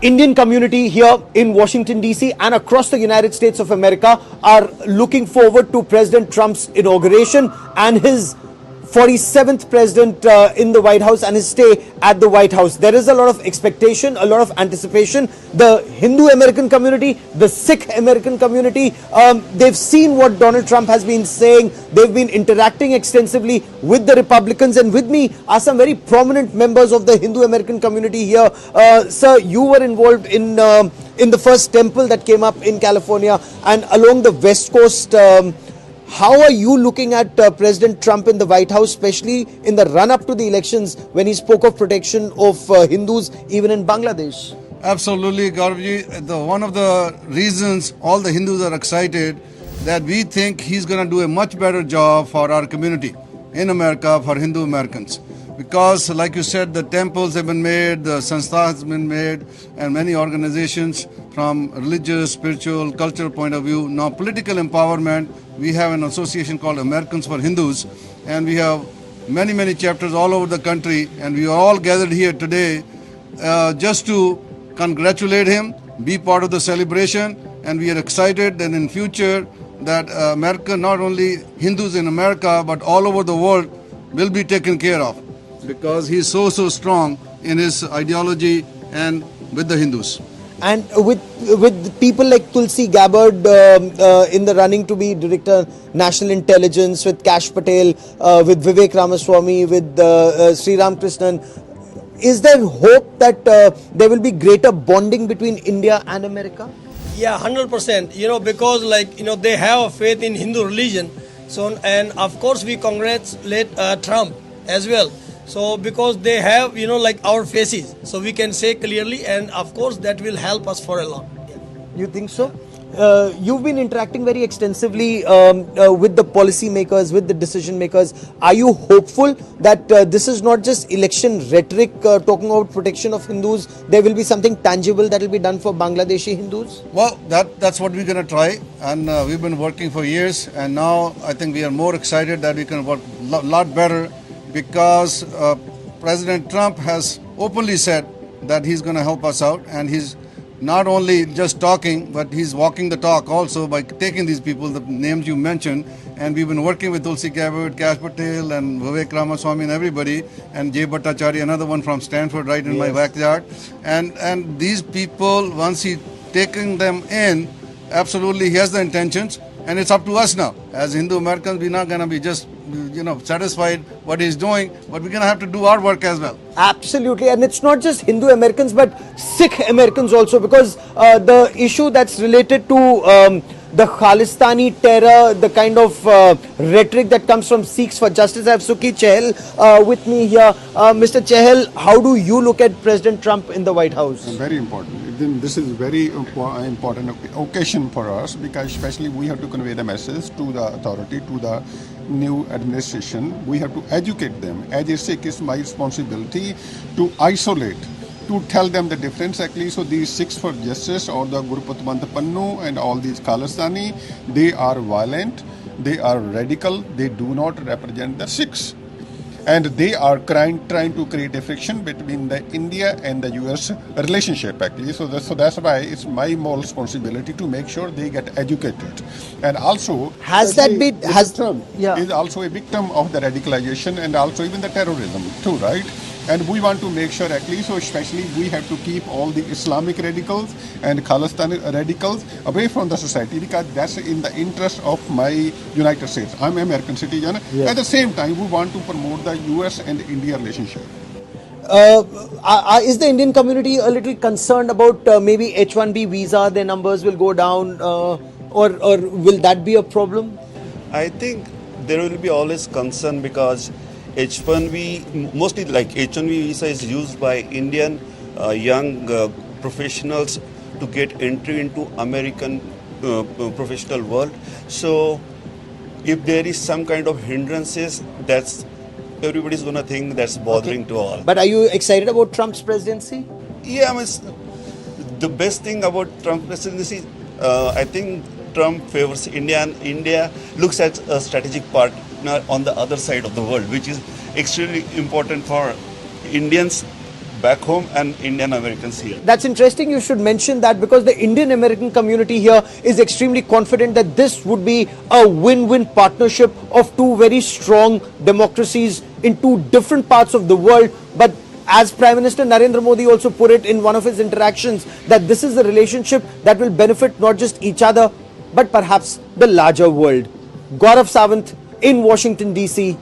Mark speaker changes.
Speaker 1: Indian community here in Washington DC and across the United States of America are looking forward to President Trump's inauguration and his 47th president in the White House and his stay at the White House. There is a lot of expectation, a lot of anticipation. The Hindu American community, the Sikh American community, they've seen what Donald Trump has been saying. They've been interacting extensively with the Republicans, and with me are some very prominent members of the Hindu American community here. Sir, you were involved in the first temple that came up in California and along the West Coast. How are you looking at President Trump in the White House, especially in the run-up to the elections when he spoke of protection of Hindus even in Bangladesh?
Speaker 2: Absolutely, Gauravji. One of the reasons all the Hindus are excited that we think he's going to do a much better job for our community in America, for Hindu Americans. Because, like you said, the temples have been made, the sanstha has been made, and many organizations from religious, spiritual, cultural point of view. Now, political empowerment, we have an association called Americans for Hindus, and we have many, many chapters all over the country, and we are all gathered here today just to congratulate him, be part of the celebration, and we are excited that in future that America, not only Hindus in America, but all over the world will be taken care of, because he is so strong in his ideology and with the Hindus.
Speaker 1: And with people like Tulsi Gabbard in the running to be Director National Intelligence, with Kash Patel, with Vivek Ramaswamy, with Sri Ram Krishnan, is there hope that there will be greater bonding between India and America?
Speaker 3: Yeah, 100%. Because they have a faith in Hindu religion. So, and of course we congratulate Trump as well. So because they have, our faces, so we can say clearly, and of course that will help us for a lot. Yeah.
Speaker 1: You think so? You've been interacting very extensively with the policy makers, with the decision makers. Are you hopeful that this is not just election rhetoric talking about protection of Hindus? There will be something tangible that will be done for Bangladeshi Hindus?
Speaker 2: Well, that's what we're going to try, and we've been working for years, and now I think we are more excited that we can work a lot better, because President Trump has openly said that he's going to help us out, and he's not only just talking, but he's walking the talk also by taking these people, the names you mentioned, and we've been working with Tulsi Gabbard, Kash Patel, and Vivek Ramaswamy and everybody, and Jay Bhattacharya, another one from Stanford, right in my backyard. And these people, once he taking them in, absolutely he has the intentions, and it's up to us now. As Hindu Americans, we're not going to be just satisfied what he's doing, but we're going to have to do our work as well.
Speaker 1: Absolutely, and it's not just Hindu Americans but Sikh Americans also, because the issue that's related to the Khalistani terror, the kind of rhetoric that comes from Sikhs for justice. I have Sukhi Chahal with me here. Mr. Chahal, how do you look at President Trump in the White House?
Speaker 4: Very important. This is very important occasion for us, because especially we have to convey the message to the authority, to the new administration. We have to educate them. As a Sikh, it's my responsibility to isolate, to tell them the difference actually. So these Sikhs for justice, or the Gurupatwant Pannu and all these Khalistani, they are violent, they are radical, they do not represent the Sikhs. And they are trying to create a friction between the India and the US relationship actually. So that's why it's my moral responsibility to make sure they get educated. And also,
Speaker 1: Trump
Speaker 4: is also a victim of the radicalization and also even the terrorism too, right? And we want to make sure actually, so especially we have to keep all the Islamic radicals and Khalistani radicals away from the society, because that's in the interest of my United States. I'm an American citizen. Yes. At the same time, we want to promote the US and India relationship.
Speaker 1: Is the Indian community a little concerned about maybe H-1B visa, their numbers will go down, or will that be a problem?
Speaker 5: I think there will be always concern, because H-1B, mostly like H-1B visa is used by Indian young professionals to get entry into American professional world. So if there is some kind of hindrances, that's everybody's going to think that's bothering to all.
Speaker 1: But are you excited about Trump's presidency?
Speaker 5: Yeah, the best thing about Trump's presidency, I think Trump favors India, and India looks at a strategic partner on the other side of the world, which is extremely important for Indians back home and Indian Americans here.
Speaker 1: That's interesting. You should mention that because the Indian American community here is extremely confident that this would be a win-win partnership of two very strong democracies in two different parts of the world. But as Prime Minister Narendra Modi also put it in one of his interactions, that this is the relationship that will benefit not just each other, but perhaps the larger world. Gaurav Sawant in Washington, D.C.